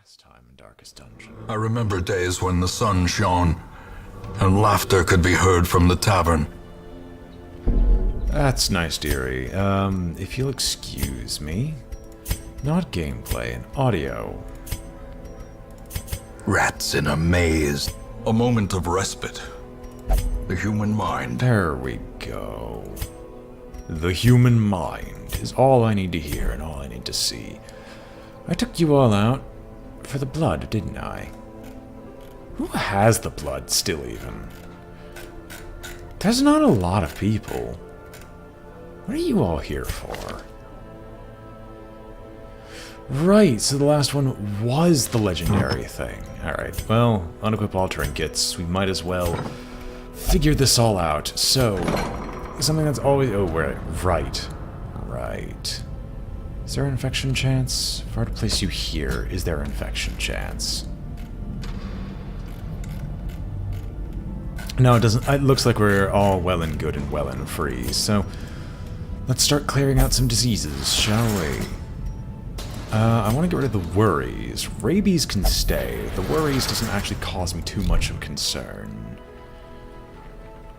Last time in Darkest Dungeon. I remember days when the sun shone, and laughter could be heard from the tavern. That's nice, dearie. If you'll excuse me. Not gameplay, and audio. Rats in a maze. A moment of respite. The human mind. There we go. The human mind is all I need to hear and all I need to see. I took you all out for the blood, didn't I? Who has the blood still even? There's not a lot of people. What are you all here for? Right, so the last one was the legendary thing. Alright, well, unequip all trinkets. We might as well figure this all out. So, something that's always... Oh, right. Right. Is there an infection chance? If I were to place you here, is there an infection chance? No, it doesn't. It looks like we're all well and good and well and free, so let's start clearing out some diseases, shall we? I want to get rid of the worries. Rabies can stay. The worries doesn't actually cause me too much of concern.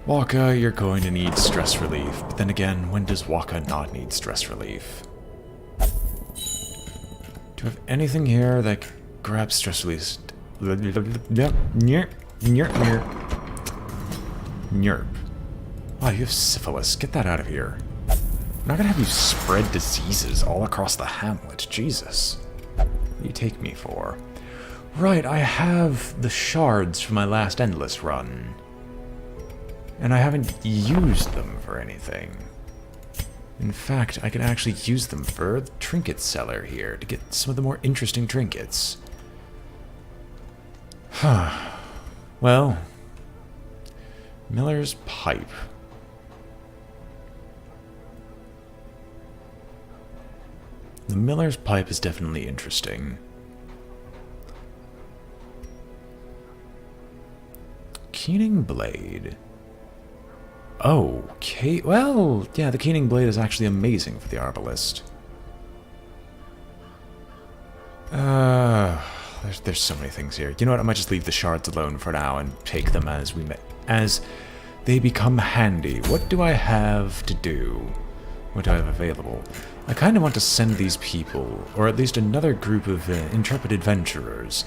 Waka, you're going to need stress relief, but then again, when does Waka not need stress relief? Do you have anything here that grabs stress relief? Nerp. Wow, you have syphilis. Get that out of here. I'm not gonna have you spread diseases all across the hamlet. Jesus. What do you take me for? Right, I have the shards from my last Endless run. And I haven't used them for anything. In fact, I can actually use them for the trinket seller here to get some of the more interesting trinkets. Well, Miller's pipe. The Miller's pipe is definitely interesting. Keening blade. Oh, okay. Well, yeah, the keening blade is actually amazing for the arbalist. There's so many things here. You know what? I might just leave the shards alone for now and take them as they become handy. What do I have to do? What do I have available? I kind of want to send these people, or at least another group of intrepid adventurers,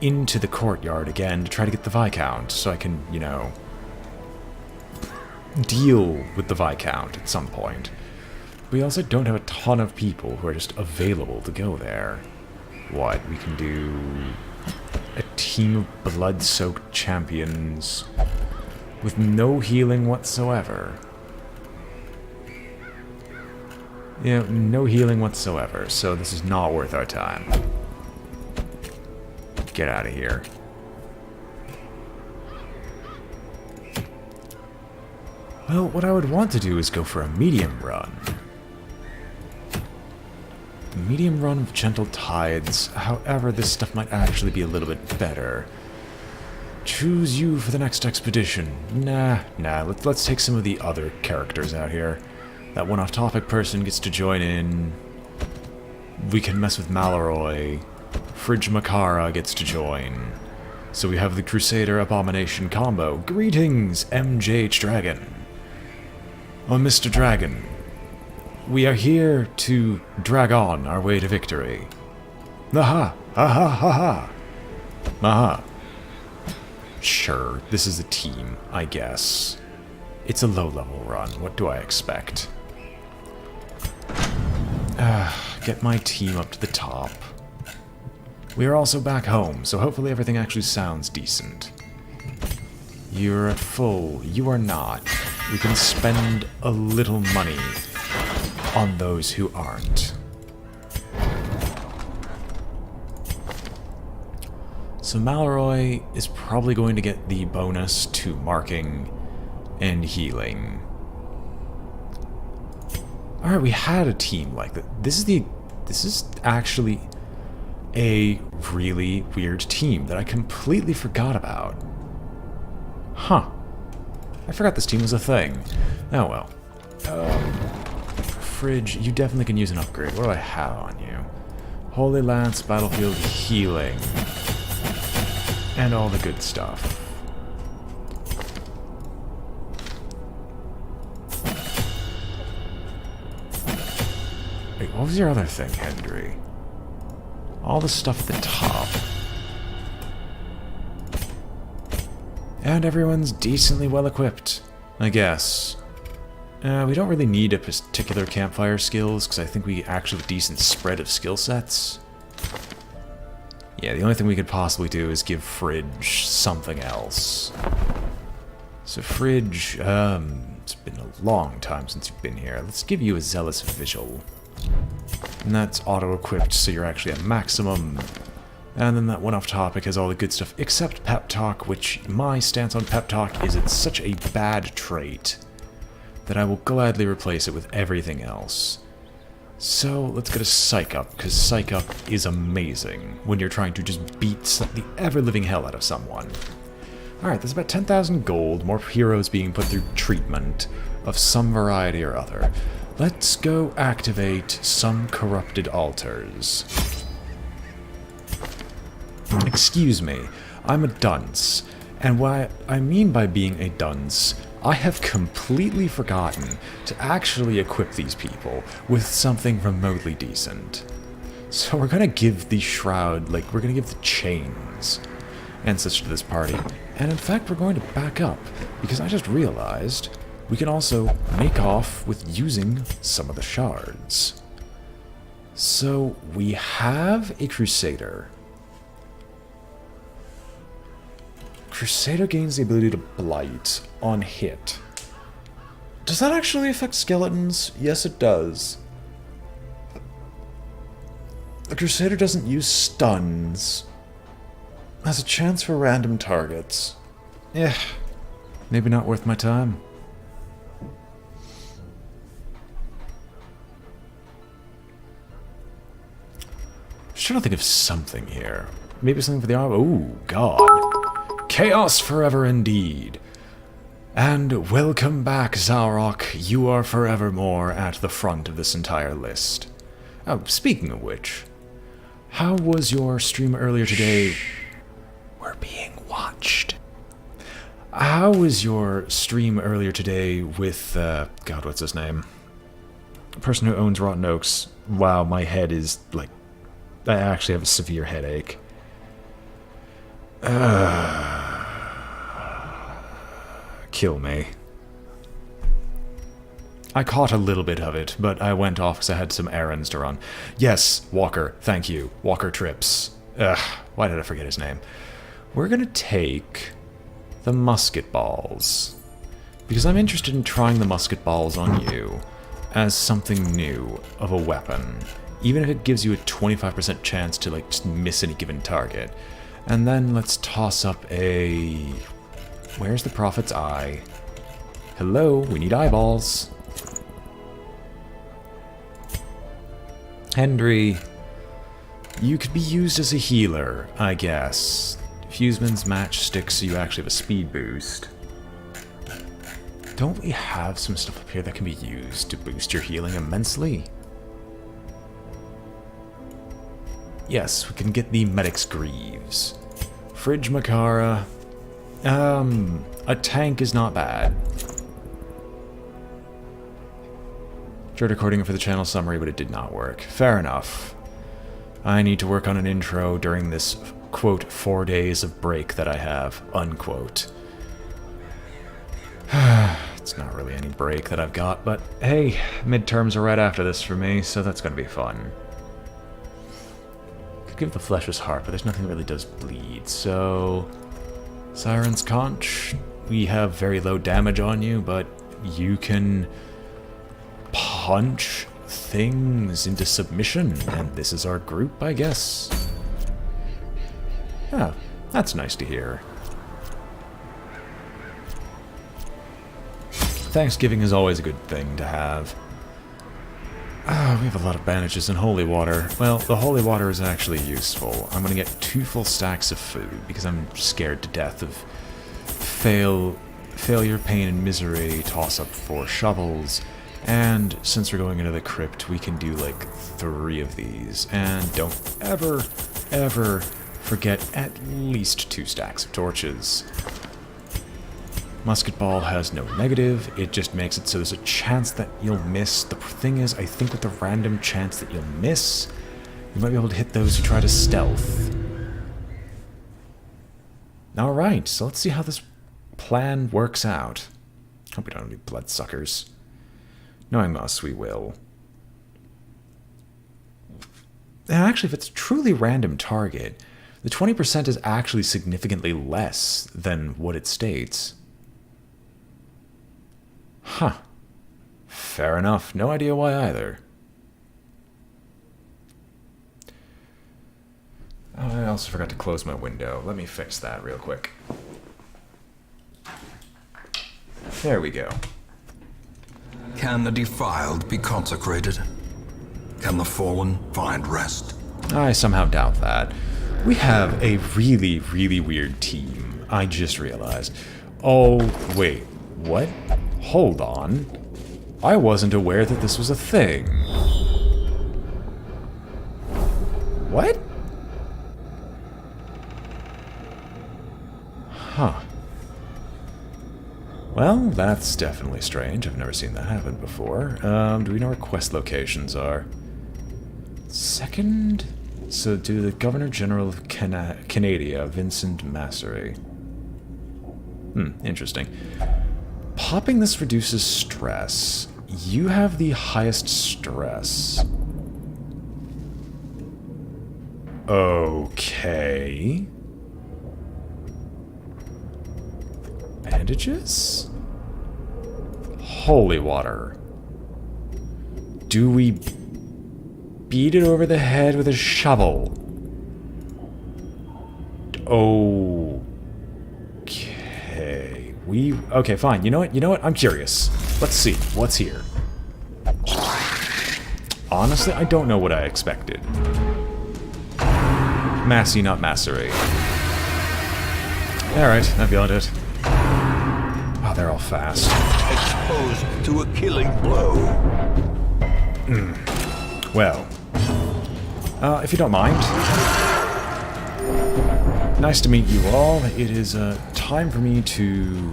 into the courtyard again to try to get the Viscount, so I can, you know, deal with the Viscount at some point. We also don't have a ton of people who are just available to go there. What? We can do a team of blood-soaked champions with no healing whatsoever. Yeah, no healing whatsoever, so this is not worth our time. Get out of here. Well, what I would want to do is go for a medium run. A medium run of gentle tides. However, this stuff might actually be a little bit better. Choose you for the next expedition. Nah. Let's take some of the other characters out here. That one off-topic person gets to join in. We can mess with Malroy. Fridge Makara gets to join. So we have the Crusader Abomination combo. Greetings, MJH Dragon. Oh, Mr. Dragon. We are here to drag on our way to victory. Aha! Aha! Ha! Aha! Sure, this is a team, I guess. It's a low-level run. What do I expect? Get my team up to the top. We are also back home, so hopefully everything actually sounds decent. You're at full. You are not. We can spend a little money on those who aren't. So Malroy is probably going to get the bonus to marking and healing. Alright, we had a team like that. This is actually a really weird team that I completely forgot about. Huh. I forgot this team was a thing. Oh well. Fridge, you definitely can use an upgrade. What do I have on you? Holy Lance, battlefield healing, and all the good stuff. Wait, what was your other thing, Hendry? All the stuff at the top. And everyone's decently well equipped, I guess. We don't really need a particular campfire skills, because I think we actually have a decent spread of skill sets. Yeah, the only thing we could possibly do is give Fridge something else. So Fridge, it's been a long time since you've been here. Let's give you a Zealous Vigil. And that's auto-equipped, so you're actually at maximum. And then that one off topic has all the good stuff, except Pep Talk, which my stance on Pep Talk is it's such a bad trait that I will gladly replace it with everything else. So let's get a Psych Up, because Psych Up is amazing when you're trying to just beat the ever-living hell out of someone. Alright, there's about 10,000 gold, more heroes being put through treatment of some variety or other. Let's go activate some corrupted altars. Excuse me, I'm a dunce, and what I mean by being a dunce, I have completely forgotten to actually equip these people with something remotely decent. So we're gonna give the shroud, like, we're gonna give the chains and such to this party, and in fact we're going to back up, because I just realized we can also make off with using some of the shards. So we have a Crusader. Crusader gains the ability to blight on hit. Does that actually affect skeletons? Yes, it does. The Crusader doesn't use stuns. Has a chance for random targets. Yeah, maybe not worth my time. Just trying to think of something here. Maybe something for the arm. Oh, God. Chaos forever indeed. And welcome back, Zarok. You are forevermore at the front of this entire list. Oh, speaking of which, how was your stream earlier today? We're being watched. How was your stream earlier today with, God, what's his name? The person who owns Rotten Oaks. Wow, my head is, like, I actually have a severe headache. Kill me. I caught a little bit of it, but I went off because I had some errands to run. Yes, Walker, thank you. Walker Trips. Why did I forget his name? We're gonna take the musket balls, because I'm interested in trying the musket balls on you as something new of a weapon, even if it gives you a 25% chance to, like, just miss any given target. And then let's toss up a... Where's the Prophet's Eye? Hello, we need eyeballs. Hendry, you could be used as a healer, I guess. Fuseman's matchstick, so you actually have a speed boost. Don't we have some stuff up here that can be used to boost your healing immensely? Yes, we can get the Medic's Greaves. Fridge Makara. A tank is not bad. Tried recording it for the channel summary, but it did not work. Fair enough. I need to work on an intro during this, quote, 4 days of break that I have, unquote. It's not really any break that I've got, but hey, midterms are right after this for me, so that's gonna be fun. Could give the Flesh's Heart, but there's nothing that really does bleed, so... Siren's Conch, we have very low damage on you, but you can punch things into submission, and this is our group, I guess. Yeah, that's nice to hear. Thanksgiving is always a good thing to have. We have a lot of bandages and holy water. Well, the holy water is actually useful. I'm gonna get 2 full stacks of food, because I'm scared to death of failure, pain, and misery, toss up 4 shovels, And since we're going into the crypt, we can do like 3 of these. And don't ever, ever forget at least 2 stacks of torches. Musket ball has no negative, it just makes it so there's a chance that you'll miss. The thing is, I think with the random chance that you'll miss, you might be able to hit those who try to stealth. Alright, so let's see how this plan works out. Hope we don't have any bloodsuckers. Knowing us, we will. And actually, if it's a truly random target, the 20% is actually significantly less than what it states. Huh. Fair enough. No idea why either. Oh, I also forgot to close my window. Let me fix that real quick. There we go. Can the defiled be consecrated? Can the fallen find rest? I somehow doubt that. We have a really, really weird team. I just realized. Oh, wait. What? Hold on. I wasn't aware that this was a thing. What? Huh. Well, that's definitely strange. I've never seen that happen before. Do we know where quest locations are? Second? So, to the Governor General of Canada, Vincent Massery. Interesting. Popping this reduces stress. You have the highest stress. Okay. Bandages? Holy water. Do we beat it over the head with a shovel? Okay. Okay, fine. You know what? I'm curious. Let's see. What's here? Honestly, I don't know what I expected. Massey, not Massery. Alright, that beyond it. Oh, they're all fast. Exposed to a killing blow. Well. If you don't mind. Nice to meet you all. It is time for me to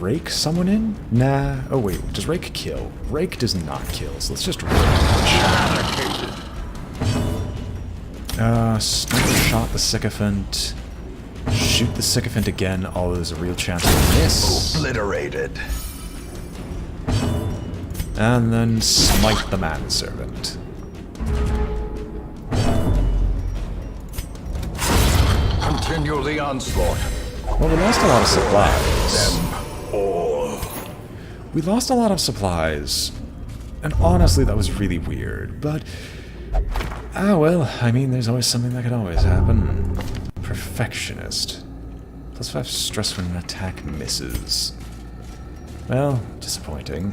rake someone in? Nah. Oh wait, does rake kill? Rake does not kill, so let's just rake. Sniper shot the sycophant. Shoot the sycophant again, although there's a real chance to miss. Obliterated. And then smite the manservant. Continue the onslaught. Well, we lost a lot of supplies. Them all. We lost a lot of supplies. And honestly, that was really weird. But, well, I mean, there's always something that can always happen. Perfectionist. +5 stress when an attack misses. Well, disappointing.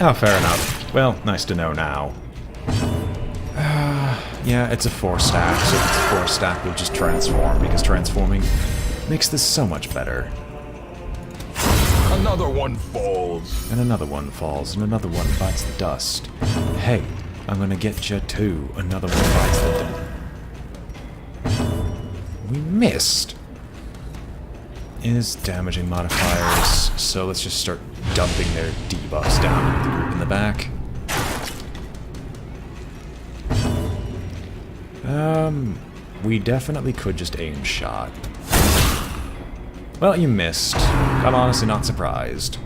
Oh, fair enough. Well, nice to know now. Yeah, it's a 4-stack, so if it's a 4-stack, we'll just transform, because transforming makes this so much better. Another one falls. And another one falls, and another one bites the dust. Hey, I'm gonna get you too. Another one bites the dust. We missed. Is damaging modifiers, so let's just start dumping their debuffs down into the group in the back. We definitely could just aim shot. Well, you missed. I'm honestly not surprised.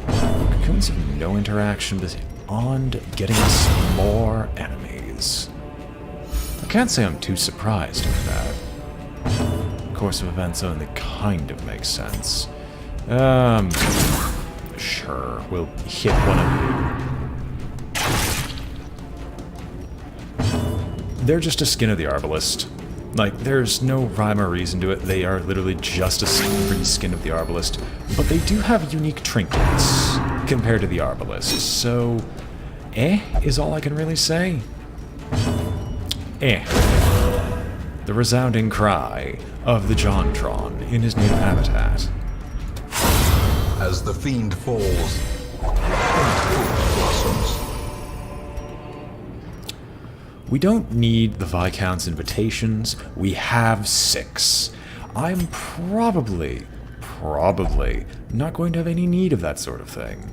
Cocoons have no interaction beyond getting us more enemies. I can't say I'm too surprised with that. Course of events only kind of makes sense. Sure, we'll hit one of you. They're just a skin of the Arbalest. Like, there's no rhyme or reason to it. They are literally just a free skin of the Arbalest. But they do have unique trinkets compared to the Arbalest. So, is all I can really say. The resounding cry of the Jontron in his native habitat. As the fiend falls, hope blossoms. We don't need the Viscount's invitations. We have 6. I'm probably not going to have any need of that sort of thing.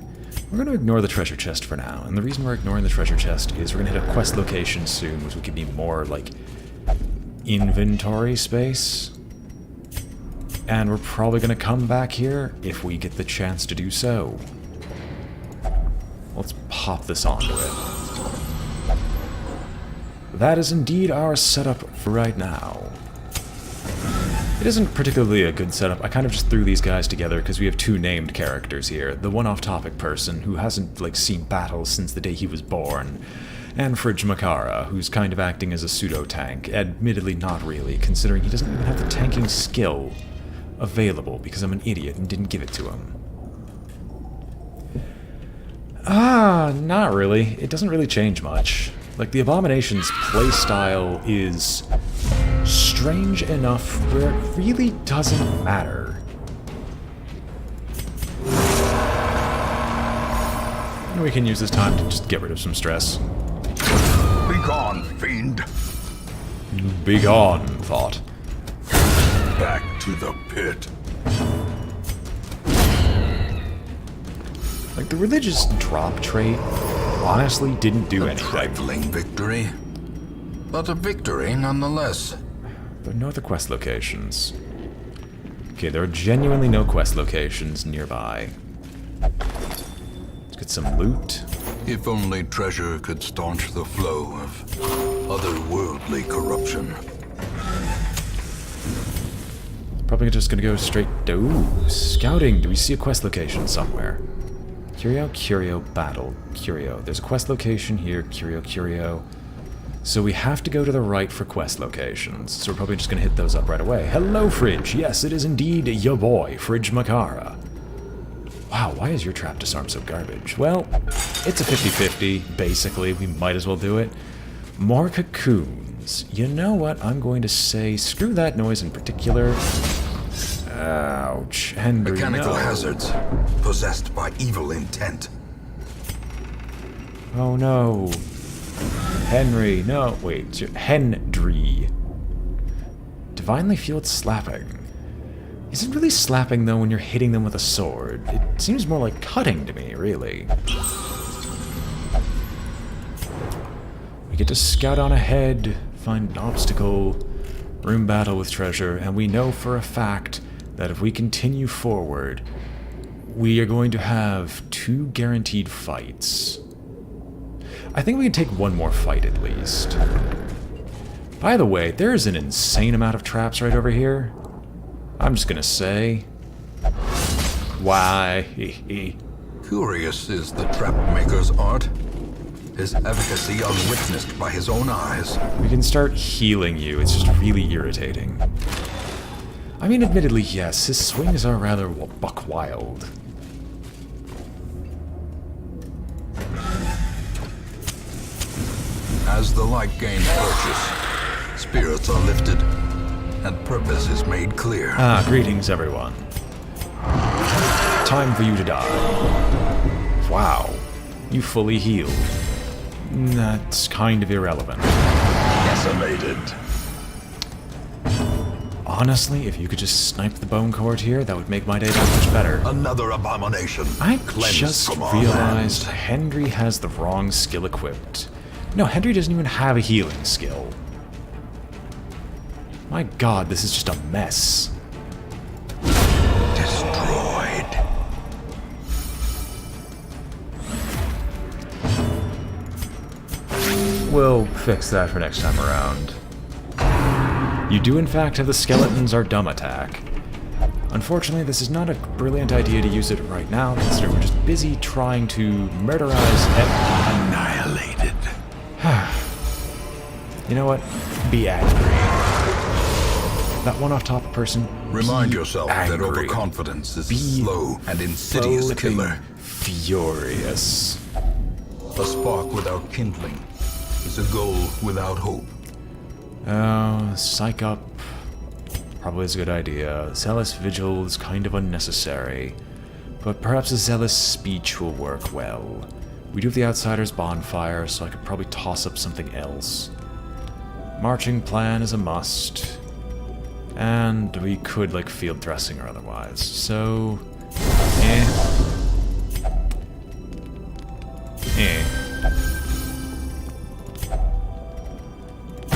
We're going to ignore the treasure chest for now, and the reason we're ignoring the treasure chest is we're going to hit a quest location soon, which will give me more, like, inventory space. And we're probably going to come back here if we get the chance to do so. Let's pop this onto it. That is indeed our setup for right now. It isn't particularly a good setup. I kind of just threw these guys together because we have 2 named characters here. The one off-topic person who hasn't, like, seen battle since the day he was born, and Fridge Makara, who's kind of acting as a pseudo-tank. Admittedly not really, considering he doesn't even have the tanking skill available because I'm an idiot and didn't give it to him. Not really. It doesn't really change much. Like, the Abomination's playstyle is strange enough where it really doesn't matter. And we can use this time to just get rid of some stress. Be gone, fiend. Be gone, thought. Back to the pit. Like, the religious drop trait honestly didn't do anything. Trifling victory, but a victory nonetheless. There are no other quest locations. Okay, there are genuinely no quest locations nearby. Let's get some loot. If only treasure could staunch the flow of otherworldly corruption. Probably just gonna go straight to... Ooh, scouting. Do we see a quest location somewhere? Curio, battle. Curio. There's a quest location here. Curio. So we have to go to the right for quest locations. So we're probably just gonna hit those up right away. Hello, Fridge. Yes, it is indeed your boy, Fridge Makara. Wow, why is your trap disarm so garbage? Well, it's a 50-50, basically. We might as well do it. More cocoons. You know what? I'm going to say screw that noise in particular. Ouch. Henry, Mechanical no. hazards, possessed by evil intent. Oh no. Henry, no. Wait, Hendry. Divinely fueled slapping. Is it really slapping, though, when you're hitting them with a sword? It seems more like cutting to me, really. We get to scout on ahead, find an obstacle, room battle with treasure, and we know for a fact that if we continue forward, we are going to have 2 guaranteed fights. I think we can take 1 more fight at least. By the way, there's an insane amount of traps right over here. I'm just gonna say... Why? Curious is the trap maker's art. His efficacy unwitnessed by his own eyes. We can start healing you, it's just really irritating. I mean, admittedly, yes, his swings are rather buck wild. As the light gains purchase, spirits are lifted, and purpose is made clear. Greetings, everyone. Time for you to die. Wow, you fully healed. That's kind of irrelevant. Decimated. Honestly, if you could just snipe the bone cord here, that would make my day that much better. Another abomination. I Cleansed just from our realized lands. Hendry has the wrong skill equipped. No, Hendry doesn't even have a healing skill. My god, this is just a mess. Destroyed. We'll fix that for next time around. You do in fact have the skeletons are dumb attack. Unfortunately, this is not a brilliant idea to use it right now, considering we're just busy trying to murderize Annihilated. You know what? Be angry. That one off top person. Remind be yourself angry. that overconfidence is Be a slow and insidious flipping killer. Furious. A spark without kindling is a goal without hope. Psych up. Probably is a good idea. Zealous vigil is kind of unnecessary. But perhaps a zealous speech will work well. We do have the Outsiders bonfire, so I could probably toss up something else. Marching plan is a must. And we could, like, field dressing or otherwise. So...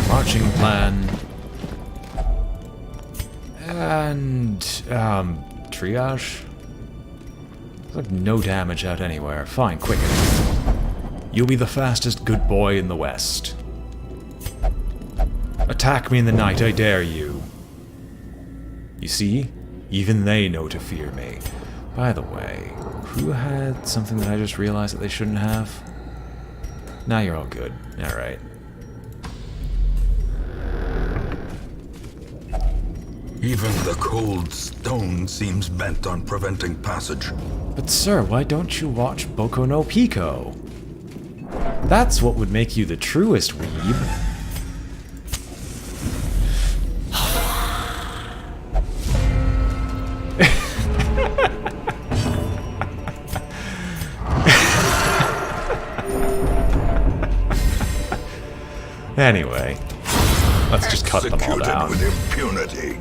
Marching plan... And... triage? There's like no damage out anywhere. Fine, quicken. You'll be the fastest good boy in the West. Attack me in the night, I dare you. You see? Even they know to fear me. By the way, who had something that I just realized that they shouldn't have? Now you're all good. Alright. Even the cold stone seems bent on preventing passage. But sir, why don't you watch Boku no Pico? That's what would make you the truest weeb. Anyway, let's just cut them all down. With impunity.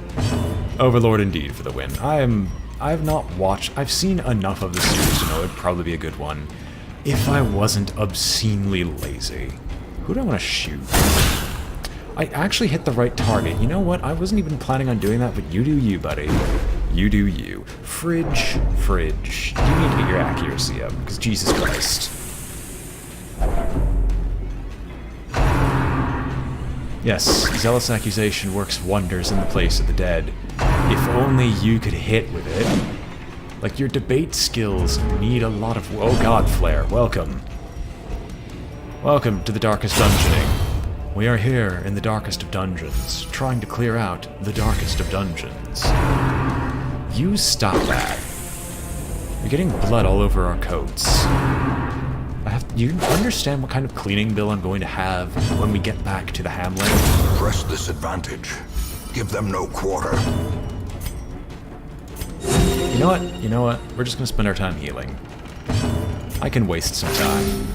Overlord indeed for the win. I've not watched... I've seen enough of the series to know it'd probably be a good one. If I wasn't obscenely lazy. Who do I want to shoot? I actually hit the right target. You know what? I wasn't even planning on doing that, but you do you, buddy. You do you. Fridge. You need to get your accuracy up, because Jesus Christ. Yes, Zealous Accusation works wonders in the place of the dead. If only you could hit with it. Like, your debate skills need a lot of... Oh god, Flare, welcome. Welcome to the darkest dungeoning. We are here in the darkest of dungeons, trying to clear out the darkest of dungeons. You stop that. You're getting blood all over our coats. You understand what kind of cleaning bill I'm going to have when we get back to the hamlet? Press this advantage. Give them no quarter. You know what? We're just gonna spend our time healing. I can waste some time.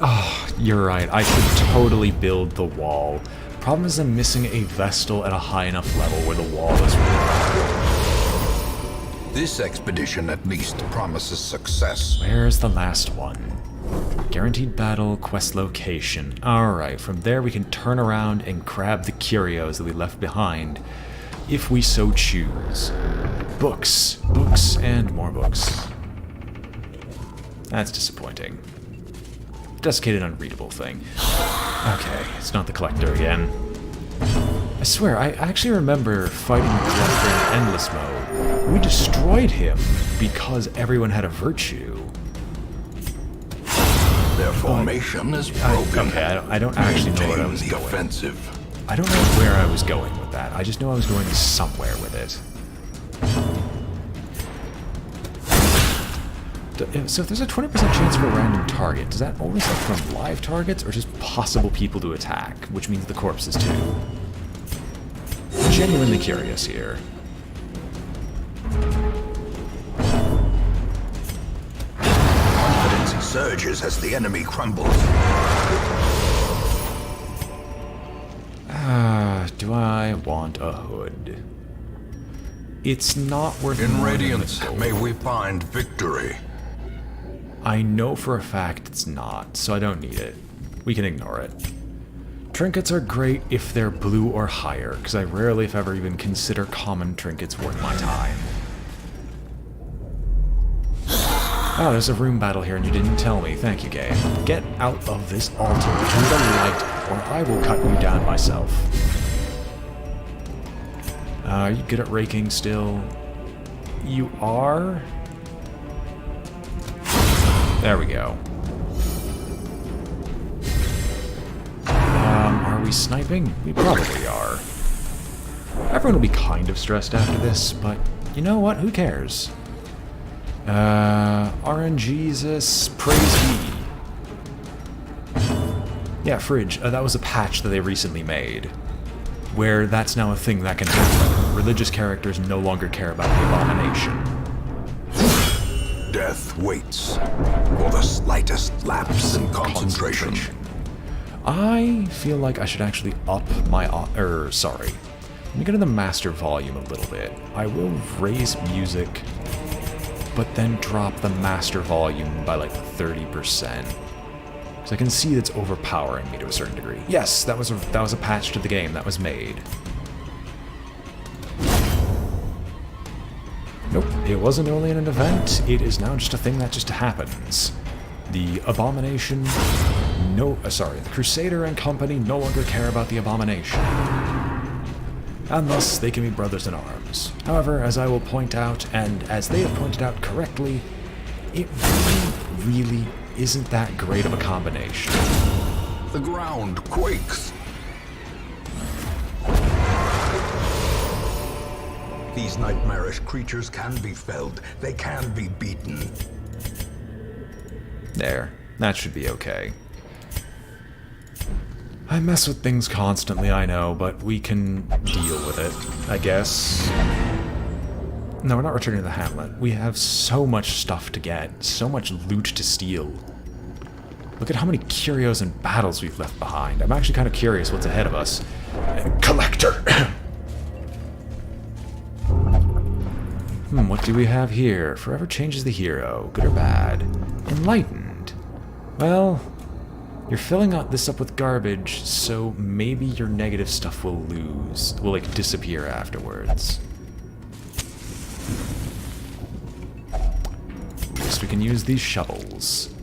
Oh, you're right. I could totally build the wall. Problem is I'm missing a Vestal at a high enough level where the wall is required. This expedition at least promises success. Where's the last one? Guaranteed battle, quest location. Alright, from there we can turn around and grab the curios that we left behind, if we so choose. Books, and more books. That's disappointing. Desiccated unreadable thing. Okay, it's not the Collector again. I swear, I actually remember fighting the Collector in Endless Mode. We destroyed him because everyone had a virtue. Their formation is broken. Okay, I don't actually know where I was going. Offensive. I don't know where I was going with that. I just know I was going somewhere with it. So if there's a 20% chance for a random target, does that only set from live targets or just possible people to attack, which means the corpses too? Genuinely curious here. Confidence surges as the enemy crumbles. Do I want a hood? It's not worth In more than Radiance, the gold. may we find victory. I know for a fact it's not, so I don't need it. We can ignore it. Trinkets are great if they're blue or higher, because I rarely, if ever, even consider common trinkets worth my time. Oh, there's a room battle here and you didn't tell me. Thank you, game. Get out of this altar to the light, or I will cut you down myself. Are you good at raking still? You are? There we go. Are we sniping? We probably are. Everyone will be kind of stressed after this, but you know what? Who cares? RNGesus, praise ye. Yeah, fridge. That was a patch that they recently made, where that's now a thing that can happen. Religious characters no longer care about the abomination. Death waits for the slightest lapse in concentration. I feel like I should actually up my... sorry. Let me go to the master volume a little bit. I will raise music, but then drop the master volume by like 30%. So I can see that's overpowering me to a certain degree. Yes, that was a patch to the game that was made. Nope, it wasn't only an event, it is now just a thing that just happens. The Abomination... the Crusader and company no longer care about the Abomination. And thus, they can be brothers in arms. However, as I will point out, and as they have pointed out correctly, it really isn't that great of a combination. The ground quakes. These nightmarish creatures can be felled. They can be beaten. There. That should be okay. I mess with things constantly, I know, but we can deal with it, I guess. No, we're not returning to the hamlet. We have so much stuff to get, so much loot to steal. Look at how many curios and battles we've left behind. I'm actually kind of curious what's ahead of us. Collector! What do we have here? Forever changes the hero. Good or bad? Enlightened. Well, you're filling this up with garbage, so maybe your negative stuff will like, disappear afterwards. At least we can use these shovels.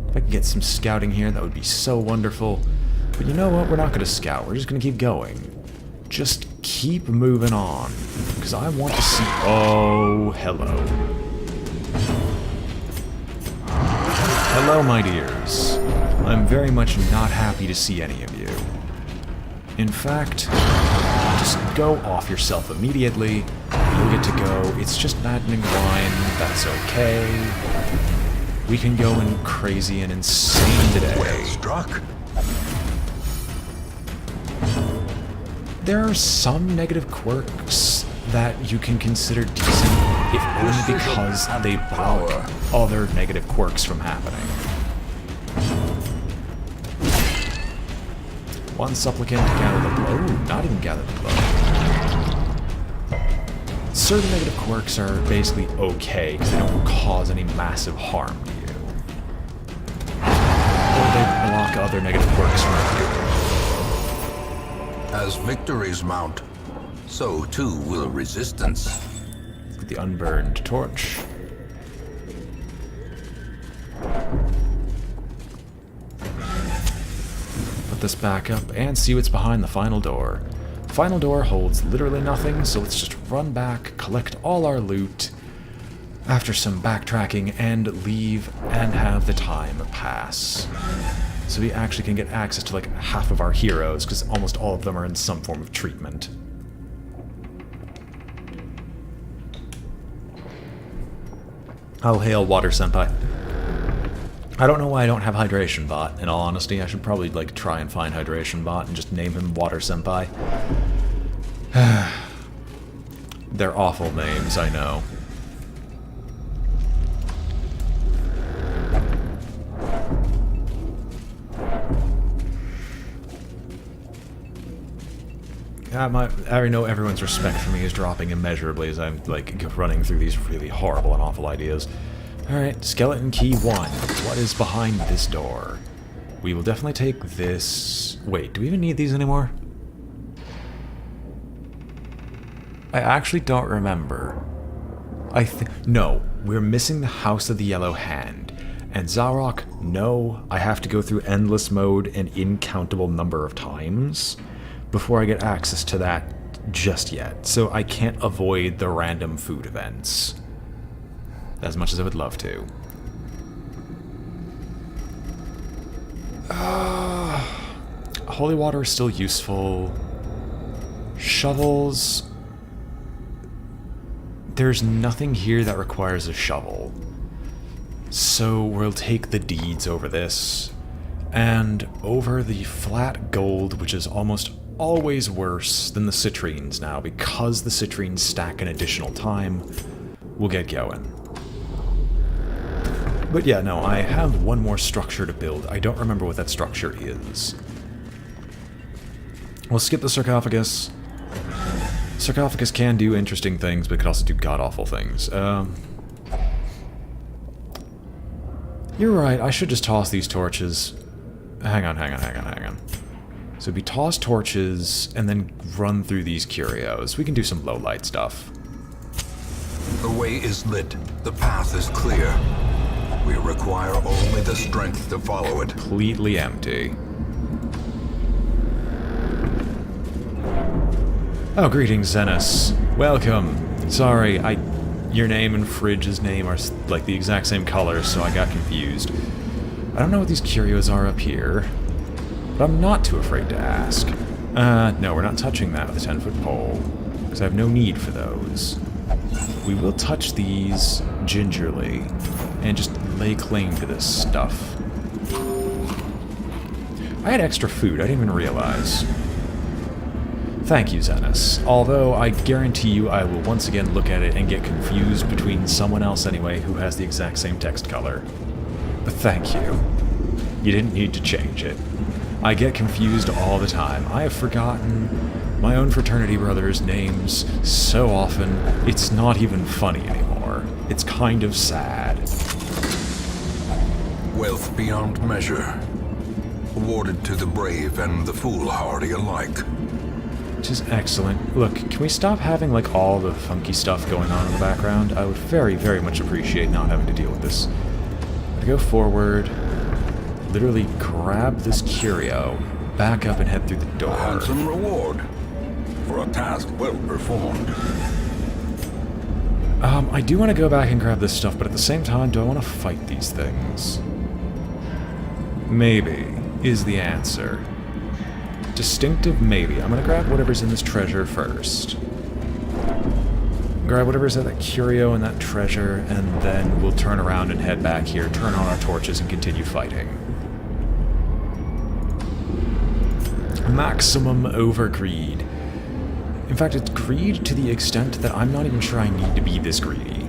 If I could get some scouting here, that would be so wonderful. But you know what? We're not going to scout. We're just going to keep going. Just keep moving on. Because I want to see... Oh, hello. Hello, my dears. I'm very much not happy to see any of you. In fact, just go off yourself immediately. You'll get to go. It's just maddening wine. That's okay. We can go in crazy and insane today. Well struck. There are some negative quirks that you can consider decent, if only because they block other negative quirks from happening. One supplicant to gather the blow. Ooh, not even gather the blow. Certain negative quirks are basically okay because they don't cause any massive harm to you. Or they block other negative quirks from appearing. As victories mount, so too will resistance. With the unburned torch. Put this back up and see what's behind the final door. The final door holds literally nothing, so let's just run back, collect all our loot after some backtracking, and leave and have the time pass. So we actually can get access to like half of our heroes, because almost all of them are in some form of treatment. Oh, hail, Water Senpai. I don't know why I don't have Hydration Bot, in all honesty. I should probably like try and find Hydration Bot and just name him Water Senpai. They're awful names, I know. I know everyone's respect for me is dropping immeasurably as I'm, like, running through these really horrible and awful ideas. Alright, Skeleton Key 1. What is behind this door? We will definitely take this... Wait, do we even need these anymore? I actually don't remember. No, we're missing the House of the Yellow Hand. And Zarok, no, I have to go through endless mode an incountable number of times before I get access to that just yet, so I can't avoid the random food events as much as I would love to. Holy water is still useful. Shovels. There's nothing here that requires a shovel. So we'll take the deeds over this, and over the flat gold, which is almost always worse than the citrines now, because the citrines stack an additional time, we'll get going. But yeah, no, I have one more structure to build. I don't remember what that structure is. We'll skip the sarcophagus. Sarcophagus can do interesting things, but it could also do god-awful things. You're right, I should just toss these torches. Hang on. So it'd be toss torches, and then run through these curios. We can do some low-light stuff. The way is lit. The path is clear. We require only the strength to follow it. Completely empty. Oh, greetings, Zenos. Welcome. Sorry, your name and Fridge's name are like the exact same color, so I got confused. I don't know what these curios are up here, but I'm not too afraid to ask. No, we're not touching that with a 10-foot pole, because I have no need for those. We will touch these gingerly, and just lay claim to this stuff. I had extra food, I didn't even realize. Thank you, Zenos. Although, I guarantee you I will once again look at it and get confused between someone else anyway who has the exact same text color. But thank you. You didn't need to change it. I get confused all the time. I have forgotten my own fraternity brothers' names so often, it's not even funny anymore. It's kind of sad. Wealth beyond measure. Awarded to the brave and the foolhardy alike. Which is excellent. Look, can we stop having, like, all the funky stuff going on in the background? I would very, very much appreciate not having to deal with this. I go forward, literally grab this curio, back up and head through the door. A handsome reward for a task well performed. I do want to go back and grab this stuff, but at the same time, do I want to fight these things? Maybe is the answer. Distinctive maybe. I'm gonna grab whatever's in this treasure first. Grab whatever's at that curio and that treasure, and then we'll turn around and head back here, turn on our torches, and continue fighting. Maximum overgreed. In fact, it's greed to the extent that I'm not even sure I need to be this greedy.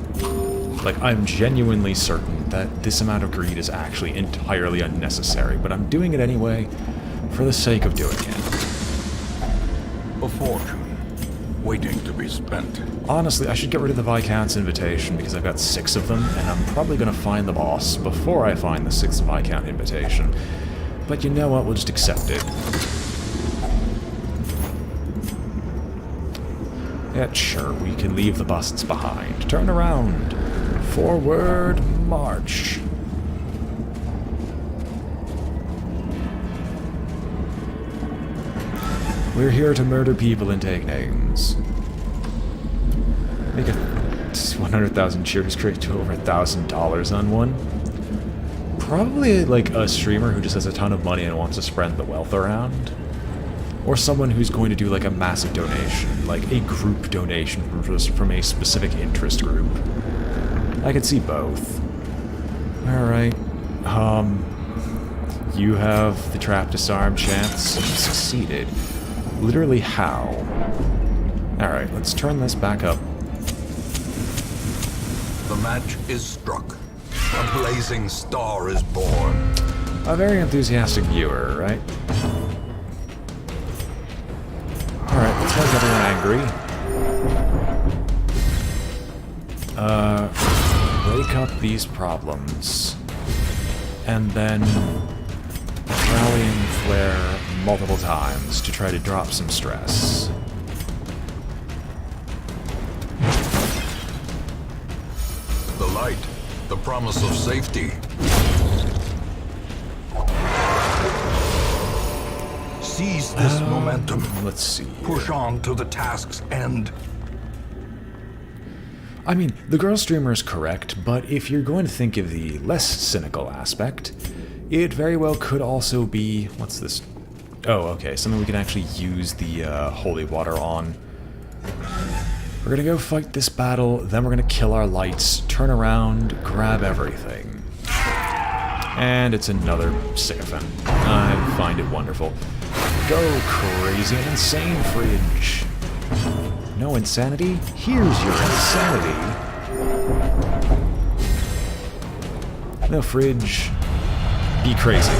Like, I'm genuinely certain that this amount of greed is actually entirely unnecessary, but I'm doing it anyway, for the sake of doing it. A fortune, waiting to be spent. Honestly, I should get rid of the Viscount's invitation, because I've got 6 of them, and I'm probably going to find the boss before I find the 6th Viscount invitation. But you know what, we'll just accept it. Yeah, sure, we can leave the busts behind. Turn around. Forward march. We're here to murder people and take names. Make a 100,000 cheers crate to over $1,000 on one. Probably like a streamer who just has a ton of money and wants to spread the wealth around. Or someone who's going to do like a massive donation, like a group donation from a specific interest group. I could see both. Alright. You have the trap disarm chance. You succeeded. Literally how? Alright, let's turn this back up. The match is struck. A blazing star is born. A very enthusiastic viewer, right? Alright, let's make everyone angry. Wake up these problems. And then rallying flare multiple times to try to drop some stress. The light, the promise of safety. Seize this momentum. Let's see. Push on to the task's end. I mean, the girl streamer is correct, but if you're going to think of the less cynical aspect, it very well could also be... What's this? Oh, okay, something we can actually use the holy water on. We're gonna go fight this battle, then we're gonna kill our lights, turn around, grab everything. And it's another sycophant. I find it wonderful. Go crazy and insane, Fridge. No insanity? Here's your insanity. No, Fridge. Be crazy.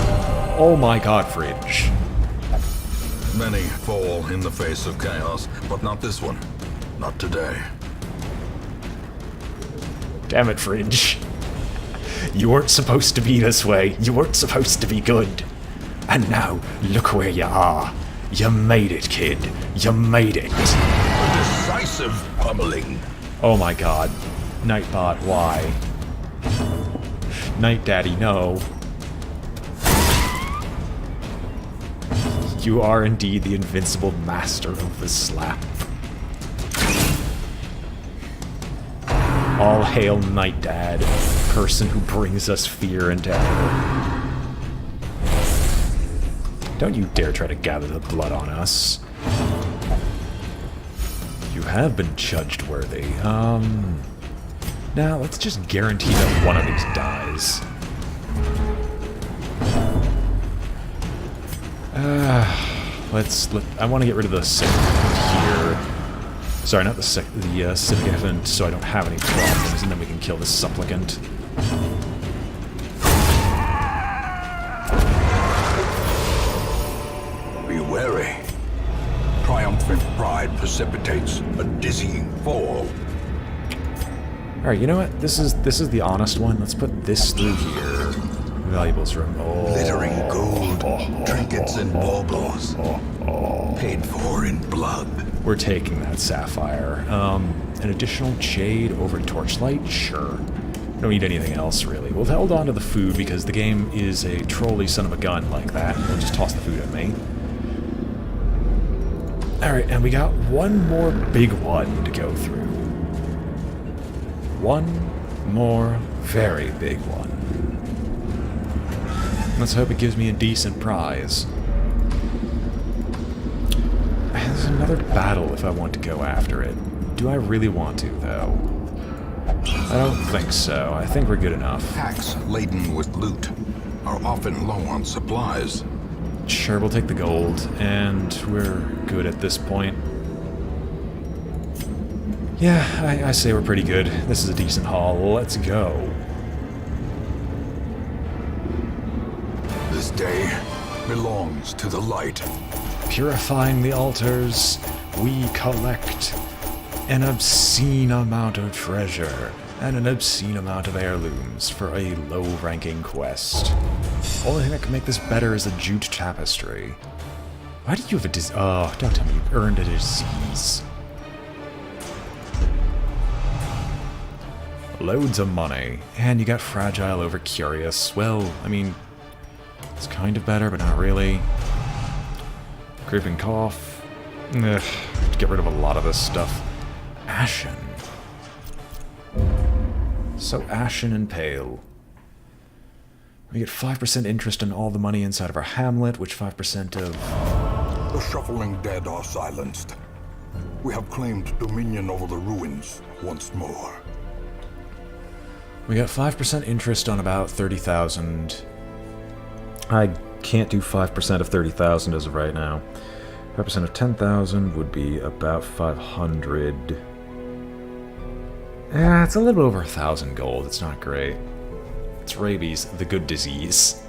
Oh my god, Fridge. Many fall in the face of chaos, but not this one. Not today. Damn it, Fridge. You weren't supposed to be this way. You weren't supposed to be good. And now, look where you are. You made it, kid. You made it. A decisive pummeling. Oh my god. Nightbot, why? Night Daddy, no. You are indeed the invincible master of the slap. All hail Night Dad, person who brings us fear and terror. Don't you dare try to gather the blood on us. You have been judged worthy. Now let's just guarantee that one of these dies. I want to get rid of the sick here. Sorry, not the Civic so I don't have any problems, and then we can kill the Supplicant. Be wary. Triumphant pride precipitates a dizzying fall. Alright, you know what? This is the honest one. Let's put this through here. Valuables room. Oh. Glittering gold, trinkets and baubles, paid for in blood. We're taking that sapphire. An additional jade over torchlight? Sure. Don't need anything else, really. We'll hold on to the food because the game is a trolly son of a gun like that. We'll just toss the food at me. Alright, and we got one more big one to go through. One more very big one. Let's hope it gives me a decent prize. There's another battle if I want to go after it. Do I really want to, though? I don't think so. I think we're good enough. Packs laden with loot are often low on supplies. Sure, we'll take the gold, and we're good at this point. Yeah, I say we're pretty good. This is a decent haul. Let's go. This day belongs to the light. Purifying the altars, we collect an obscene amount of treasure and an obscene amount of heirlooms for a low-ranking quest. Only thing that can make this better is a jute tapestry. Why did you have a disease? Oh, don't tell me you earned a disease. Loads of money, and you got fragile over curious. Well, I mean, it's kind of better, but not really. Creeping cough. Ugh, get rid of a lot of this stuff. Ashen. So ashen and pale. We get 5% interest on all the money inside of our hamlet, which 5% of... The shuffling dead are silenced. We have claimed dominion over the ruins once more. We got 5% interest on about 30,000. I can't do 5% of 30,000 as of right now. 5% of 10,000 would be about 500. It's a little bit over 1,000 gold. It's not great. It's rabies, the good disease.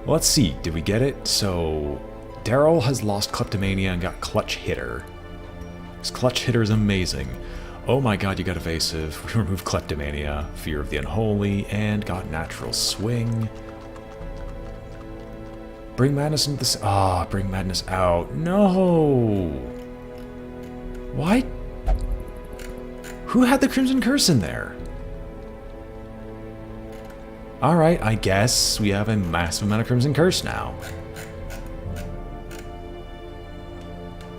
Well, let's see. Did we get it? So, Daryl has lost kleptomania and got clutch hitter. His clutch hitter is amazing. Oh my god, you got evasive. We removed kleptomania, fear of the unholy, and got natural swing. Bring madness into this. Ah, bring madness out. No. Why? Who had the Crimson Curse in there? Alright, I guess we have a massive amount of Crimson Curse now.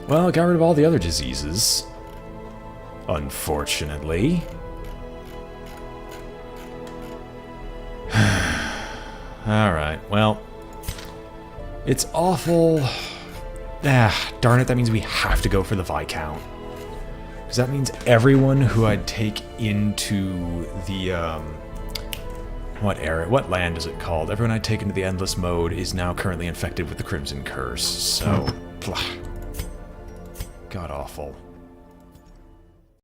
Well, I got rid of all the other diseases. Unfortunately. Alright, well. It's awful. Ah, darn it, that means we have to go for the Viscount. Because that means everyone who I'd take into the, what land is it called? Everyone I'd take into the Endless Mode is now currently infected with the Crimson Curse, so... God awful.